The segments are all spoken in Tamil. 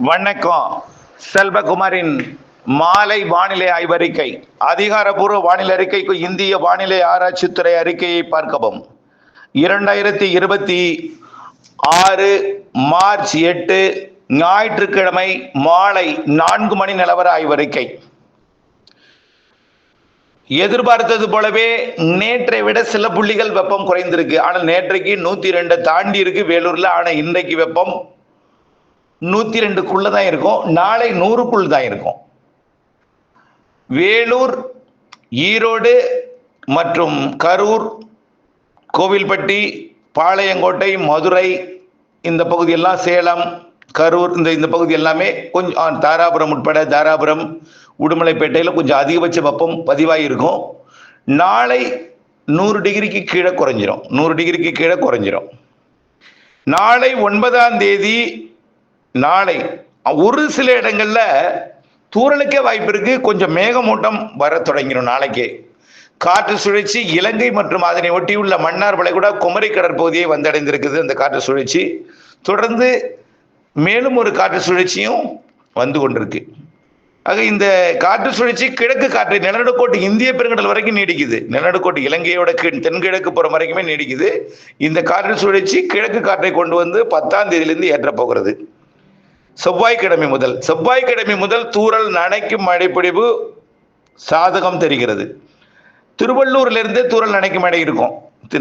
வணக்கம். செல்வகுமாரின் மாலை வானிலை ஆய்வறிக்கை. அதிகாரப்பூர்வ வானிலை அறிக்கைக்கு இந்திய வானிலை ஆராய்ச்சித்துறை அறிக்கையை பார்க்கவும். 2026 மார்ச் 8 ஞாயிற்றுக்கிழமை மாலை 4 மணி நிலவர ஆய்வறிக்கை. எதிர்பார்த்தது போலவே நேற்றை விட சில புள்ளிகள் வெப்பம் குறைந்திருக்கு. ஆனால் நேற்றைக்கு 102 தாண்டி இருக்கு வேலூர்ல. ஆனால் இன்றைக்கு வெப்பம் 102க்குள்ள தான் இருக்கும். நாளை 100க்குள் தான் இருக்கும். வேலூர், ஈரோடு மற்றும் கரூர், கோவில்பட்டி, பாளையங்கோட்டை, மதுரை இந்த பகுதியெல்லாம், சேலம், கரூர் இந்த பகுதி எல்லாமே கொஞ்சம், தாராபுரம் உட்பட தாராபுரம், உடுமலைப்பேட்டையில் கொஞ்சம் அதிகபட்ச வெப்பம் பதிவாயிருக்கும். நாளை 100 டிகிரிக்கு கீழே குறைஞ்சிரும். 100 டிகிரிக்கு கீழே குறைஞ்சிரும். நாளை 9ஆம் தேதி நாளை ஒரு சில இடங்கள்ல தூறலுக்கே வாய்ப்பு இருக்கு. கொஞ்சம் மேகமூட்டம் வர தொடங்கிடும். நாளைக்கே காற்று சுழற்சி இலங்கை மற்றும் அதனை ஒட்டியுள்ள மன்னார் வளைகுடா, குமரி கடற்பகுதியை வந்தடைந்திருக்குது. அந்த காற்று சுழற்சி தொடர்ந்து மேலும் ஒரு காற்று சுழற்சியும் வந்து கொண்டிருக்கு. ஆக இந்த காற்று சுழற்சி கிழக்கு காற்று நிலநடுக்கோட்டு இந்திய பெருங்கடல் வரைக்கும் நீடிக்குது. நிலநடுக்கோட்டு இலங்கையோட தென்கிழக்கு புறம் வரைக்குமே நீடிக்குது. இந்த காற்று சுழற்சி கிழக்கு காற்றை கொண்டு வந்து 10ஆம் தேதியிலிருந்து ஏற்ற போகிறது. செவ்வாய்க்கிழமை முதல் தூறல் நனைக்கும் மழைப்பொழிவு சாதகம் தெரிகிறது. திருவள்ளூர்ல இருந்து தூறல் நனைக்கும் மழை இருக்கும்.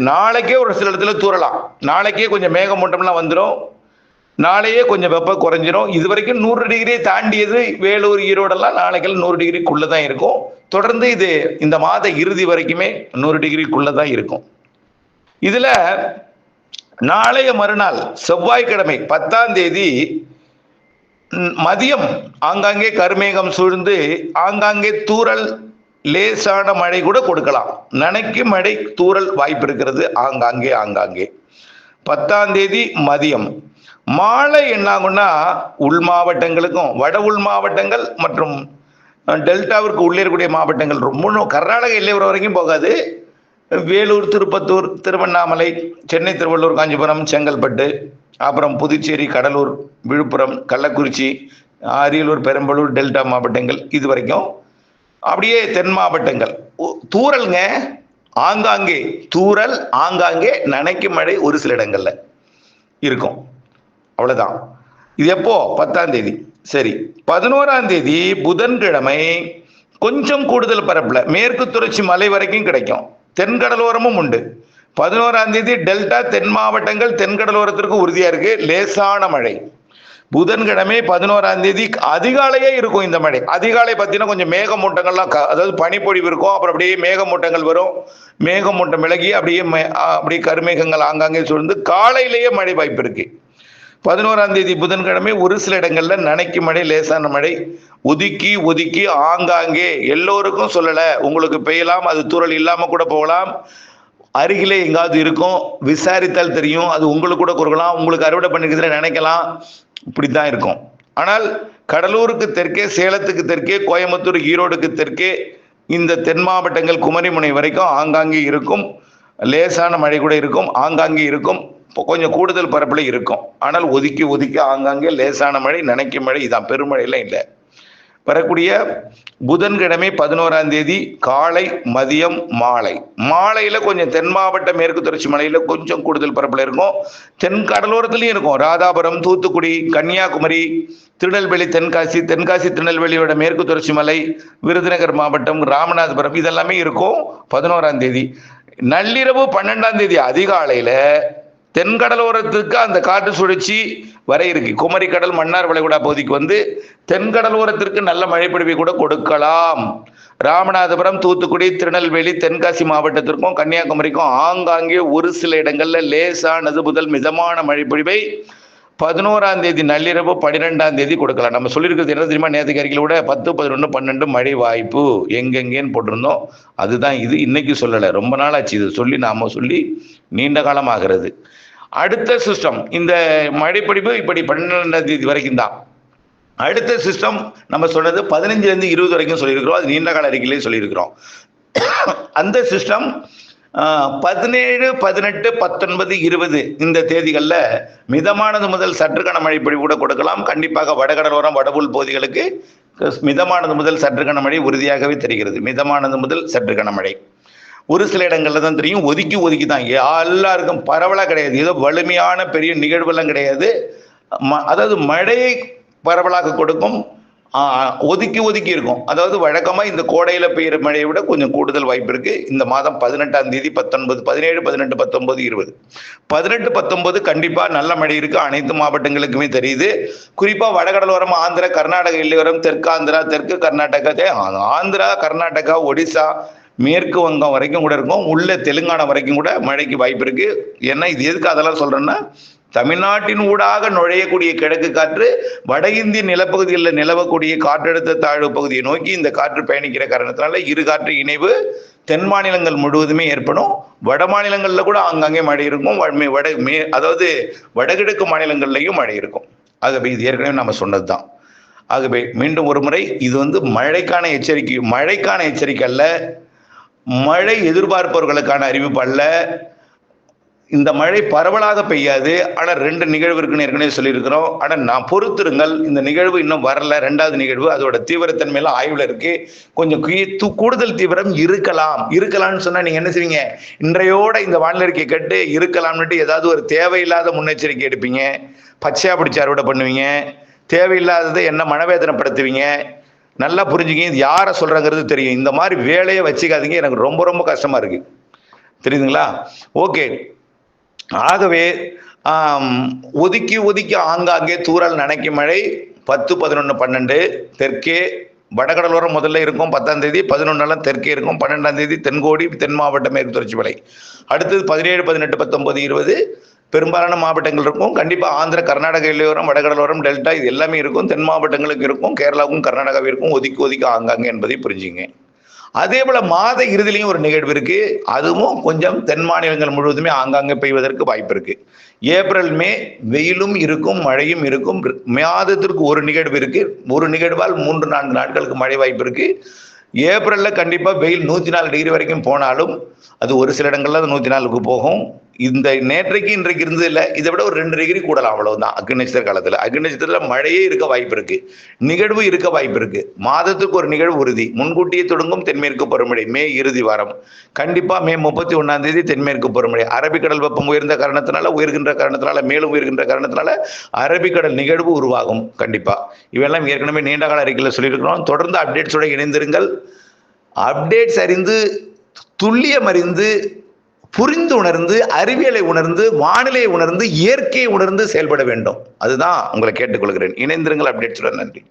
நாளைக்கே ஒரு சில இடத்துல தூறலாம். நாளைக்கே கொஞ்சம் மேகமூட்டம்லாம் வந்துடும். நாளையே கொஞ்சம் வெப்பம் குறைஞ்சிரும். இது வரைக்கும் 100 டிகிரியை தாண்டியது வேலூர், ஈரோடெல்லாம் நாளைக்கெல்லாம் 100 டிகிரிக்குள்ள தான் இருக்கும். தொடர்ந்து இது இந்த மாத இறுதி வரைக்குமே 100 டிகிரிக்குள்ள தான் இருக்கும். இதுல நாளைய மறுநாள் செவ்வாய்க்கிழமை 10ஆம் தேதி மதியம் ஆங்காங்கே கருமேகம் சூழ்ந்து ஆங்காங்கே தூறல், லேசான மழை கூட கொடுக்கலாம். நனைக்கும் மழை, தூறல் வாய்ப்பு இருக்கிறது ஆங்காங்கே. 10ஆம் தேதி மதியம். மாலை என்ன ஆகும்னா, உள் மாவட்டங்களுக்கும் வட உள் மாவட்டங்கள் மற்றும் டெல்டாவிற்கு உள்ளே இருக்கக்கூடிய மாவட்டங்கள், ரொம்ப கர்நாடக எல்லையோர வரைக்கும் போகாது. வேலூர், திருப்பத்தூர், திருவண்ணாமலை, சென்னை, திருவள்ளூர், காஞ்சிபுரம், செங்கல்பட்டு, அப்புறம் புதுச்சேரி, கடலூர், விழுப்புரம், கள்ளக்குறிச்சி, அரியலூர், பெரம்பலூர், டெல்டா மாவட்டங்கள் இது வரைக்கும். அப்படியே தென் மாவட்டங்கள் தூறல்ங்க, ஆங்காங்கே தூறல், ஆங்காங்கே நனைக்கும் மழை ஒரு சில இடங்கள்ல இருக்கும். அவ்வளவுதான். இது எப்போ? 10ஆம் தேதி. சரி, 11ஆம் தேதி புதன்கிழமை கொஞ்சம் கூடுதல் பரப்புல மேற்கு தொடர்ச்சி மலை வரைக்கும் கிடைக்கும். தென்கடலோரமும் உண்டு. 11ஆம் தேதி டெல்டா தென் மாவட்டங்கள் தென்கடலோரத்திற்கு உறுதியா இருக்கு லேசான மழை. புதன்கிழமை 11ஆம் தேதி அதிகாலையே இருக்கும் இந்த மழை. அதிகாலை பார்த்தீங்கன்னா கொஞ்சம் மேகமூட்டங்கள்லாம், அதாவது பனிப்பொழிவு இருக்கும். அப்புறம் அப்படியே மேகமூட்டங்கள் வரும். மேகமூட்டம் விலகி அப்படியே கருமேகங்கள் ஆங்காங்கே சூழ்ந்து காலையிலேயே மழை வாய்ப்பு இருக்கு. 11ஆம் தேதி புதன்கிழமை ஒரு சில இடங்கள்ல நனைக்கும் மழை, லேசான மழை. ஒதுக்கி ஆங்காங்கே, எல்லோருக்கும் சொல்லல, உங்களுக்கு பெய்யலாம், அது தூறல் இல்லாம கூட போகலாம். அருகிலே எங்காவது இருக்கும், விசாரித்தால் தெரியும். அது உங்களுக்கு கூட கொடுக்கலாம், உங்களுக்கு அறுவடை பண்ணிக்கிறதுல நினைக்கலாம். இப்படித்தான் இருக்கும். ஆனால் கடலூருக்கு தெற்கே, சேலத்துக்கு தெற்கே, கோயம்புத்தூர், ஈரோடுக்கு தெற்கே இந்த தென் மாவட்டங்கள் குமரிமுனை வரைக்கும் ஆங்காங்கே இருக்கும். லேசான மழை கூட இருக்கும், ஆங்காங்கே இருக்கும். கொஞ்சம் கூடுதல் பரப்புல இருக்கும். ஆனால் ஒதுக்கி ஆங்காங்கே லேசான மழை, நனைக்கும் மழை. இதான், பெருமழையெல்லாம் இல்லை. வரக்கூடிய புதன்கிழமை 11ஆம் தேதி காலை, மதியம், மாலையில கொஞ்சம் தென் மாவட்ட மேற்கு தொடர்ச்சி மலையில கொஞ்சம் கூடுதல் பரப்புல இருக்கும். தென் கடலோரத்திலையும் இருக்கும். ராதாபுரம், தூத்துக்குடி, கன்னியாகுமரி, திருநெல்வேலி, தென்காசி, திருநெல்வேலியோட மேற்கு தொடர்ச்சி மலை, விருதுநகர் மாவட்டம், ராமநாதபுரம் இதெல்லாமே இருக்கும் 11ஆம் தேதி. நள்ளிரவு 12ஆம் தேதி அதிகாலையில தென்கடலோரத்துக்கு அந்த காற்று சுழற்சி வர இருக்கு. குமரி கடல், மன்னார் வளைகுடா பகுதிக்கு வந்து தென்கடலோரத்திற்கு நல்ல மழைப்பொழிவை கூட கொடுக்கலாம். ராமநாதபுரம், தூத்துக்குடி, திருநெல்வேலி, தென்காசி மாவட்டத்திற்கும் கன்னியாகுமரிக்கும் ஆங்காங்கே ஒரு சில இடங்கள்ல லேசானது முதல் மிதமான மழைப்பொழிவை 11ஆம் தேதி நள்ளிரவு 12ஆம் தேதி கொடுக்கலாம். நம்ம சொல்லியிருக்கிறது என்ன தெரியுமா? நேற்றுக்கு அறிக்கையில் கூட 10, 11, 12 மழை வாய்ப்பு எங்கெங்கேன்னு போட்டிருந்தோம். அதுதான் இது. இன்னைக்கு சொல்லலை, ரொம்ப நாள் ஆச்சு இது சொல்லி. நாம சொல்லி நீண்ட காலம் ஆகிறது. அடுத்த சிஸ்டம், இந்த மழைப்பொழிவு இப்படி 12ஆம் தேதி வரைக்கும் தான். அடுத்த சிஸ்டம் நம்ம சொன்னது 15லேருந்து 20 வரைக்கும் சொல்லியிருக்கிறோம். அது நீண்ட கால அறிக்கையிலே சொல்லியிருக்கிறோம். அந்த சிஸ்டம் 17, 18, 19, 20 இந்த தேதிகளில் மிதமானது முதல் சற்று கனமழை பொழிவு கூட கொடுக்கலாம். கண்டிப்பாக வடகடலோரம் வடபுல் பகுதிகளுக்கு மிதமானது முதல் சற்று கனமழை உறுதியாகவே தெரிகிறது. மிதமானது முதல் சற்று கனமழை. ஒரு சில இடங்கள்ல தான் தெரியும். ஒதுக்கி தான், எல்லாருக்கும் பரவலாக கிடையாது. ஏதோ வலிமையான பெரிய நிகழ்வெல்லாம் கிடையாது. அதாவது மழையை பரவலாக கொடுக்கும், ஒதுக்கி இருக்கும். அதாவது வழக்கமாக இந்த கோடையில் பெய்கிற மழையை விட கொஞ்சம் கூடுதல் வாய்ப்பு இருக்கு. இந்த மாதம் 18ஆம் தேதி 19, 17, 18, 19, 20, 18, 19 கண்டிப்பாக நல்ல மழை இருக்கு. அனைத்து மாவட்டங்களுக்குமே தெரியுது. குறிப்பாக வடகடலோரம் ஆந்திரா, கர்நாடகா எல்லையோரம், தெற்கு ஆந்திரா, தெற்கு கர்நாடகா, ஆந்திரா, கர்நாடகா, ஒடிசா, மேற்கு வங்கம் வரைக்கும் கூட இருக்கும். உள்ள தெலுங்கானா வரைக்கும் கூட மழைக்கு வாய்ப்பு இருக்கு. ஏன்னா இது எதுக்கு அதெல்லாம் சொல்றேன்னா, தமிழ்நாட்டின் ஊடாக நுழையக்கூடிய கிழக்கு காற்று வட இந்திய நிலப்பகுதிகளில் நிலவக்கூடிய காற்றழுத்த தாழ்வு பகுதியை நோக்கி இந்த காற்று பயணிக்கிற காரணத்தினால இரு காற்று இணைவு தென் மாநிலங்கள் முழுவதுமே ஏற்படும். வட மாநிலங்களில் கூட ஆங்காங்கே மழை இருக்கும். அதாவது வடகிழக்கு மாநிலங்கள்லையும் மழை இருக்கும். ஆகவே இது ஏற்கனவே நம்ம சொன்னது தான். ஆகவே மீண்டும் ஒரு முறை, இது மழைக்கான எச்சரிக்கை அல்ல, மழை எதிர்பார்ப்பவர்களுக்கான அறிவிப்பு அல்ல. இந்த மழை பரவலாக பெய்யாது. ஆனால் 2 நிகழ்வு இருக்குன்னு ஏற்கனவே சொல்லியிருக்கிறோம். ஆனால் நான் பொறுத்திருங்கள், இந்த நிகழ்வு இன்னும் வரல. 2வது நிகழ்வு அதோட தீவிரத்தன்மையெல்லாம் ஆய்வில் இருக்கு. கொஞ்சம் கூடுதல் தீவிரம் இருக்கலாம்னு சொன்னா நீங்க என்ன செய்வீங்க? இன்றையோட இந்த வானிலை அறிக்கை கேட்டு இருக்கலாம்னுட்டு ஏதாவது ஒரு தேவையில்லாத முன்னெச்சரிக்கை எடுப்பீங்க, பச்சையா பிடிச்சி அறுவடை பண்ணுவீங்க, தேவையில்லாததை என்ன மனவேதனைப்படுத்துவீங்க. நல்லா புரிஞ்சுங்க, இது யாரை சொல்றாங்கிறது தெரியும். இந்த மாதிரி வேலையை வச்சுக்காதீங்க. எனக்கு ரொம்ப ரொம்ப கஷ்டமா இருக்கு, தெரியுதுங்களா? ஓகே. ஆகவே ஒதுக்கி ஆங்காங்கே தூறல் நனைக்கும் மழை 10, 11, 12 தெற்கே வடகடலோரம் முதல்ல இருக்கும். 10ஆம் தேதி 11 தெற்கே இருக்கும். 12ஆம் தேதி தென்கோடி, தென் மாவட்ட மேற்கு தொடர்ச்சி மலை. அடுத்தது 17, 18, 19, 20 பெரும்பாலான மாவட்டங்கள் இருக்கும். கண்டிப்பாக ஆந்திர, கர்நாடக எல்லையோரம், வடகடலோரம், டெல்டா இது எல்லாமே இருக்கும். தென் மாவட்டங்களுக்கு இருக்கும். கேரளாவுக்கும் கர்நாடகாவும் இருக்கும். ஒதுக்கி ஆங்காங்கே என்பதை புரிஞ்சுங்க. அதே போல மாத இறுதியிலையும் ஒரு நிகழ்வு இருக்கு. அதுவும் கொஞ்சம் தென் மாநிலங்கள் முழுவதுமே ஆங்காங்கே பெய்வதற்கு வாய்ப்பு இருக்கு. ஏப்ரல், மே வெயிலும் இருக்கும், மழையும் இருக்கும். மாதத்திற்கு ஒரு நிகழ்வு இருக்கு. ஒரு நிகழ்வால் 3, 4 நாட்களுக்கு மழை வாய்ப்பு இருக்கு. ஏப்ரல்ல கண்டிப்பா வெயில் 104 டிகிரி வரைக்கும் போனாலும் அது ஒரு சில இடங்கள்ல 104க்கு போகும். இந்த நேற்றைக்கு இன்றைக்கு இருந்தது இல்லை, இதை விட ஒரு 2 டிகிரி கூடலாம், அவ்வளவுதான். அக்னி நட்சத்திர காலத்துல மழையே இருக்க வாய்ப்பு இருக்கு, நிகழ்வு இருக்க வாய்ப்பு இருக்கு. மாதத்துக்கு ஒரு நிகழ்வு உறுதி. முன்கூட்டியே தொடங்கும் தென்மேற்கு பருவமழை மே இறுதி வாரம். கண்டிப்பா மே 31ஆம் தேதி தென்மேற்கு பருவமழை. அரபிக்கடல் வெப்பம் உயர்கின்ற காரணத்தினால மேலும் உயர்கின்ற காரணத்தினால அரபிக்கடல் நிகழ்வு உருவாகும். கண்டிப்பா இவெல்லாம் ஏற்கனவே நீண்ட கால அறிக்கையில் சொல்லியிருக்கிறோம். தொடர்ந்து அப்டேட்ஸோட இணைந்திருங்கள். அப்டேட்ஸ் அறிந்து, துல்லியம் அறிந்து, புரிந்து உணர்ந்து, அறிவியலை உணர்ந்து, வானிலையை உணர்ந்து, இயற்கையை உணர்ந்து செயல்பட வேண்டும். அதுதான் உங்களை கேட்டுக்கொள்கிறேன். இணைந்திருங்கள் அப்டேட்ஸுடன். நன்றி.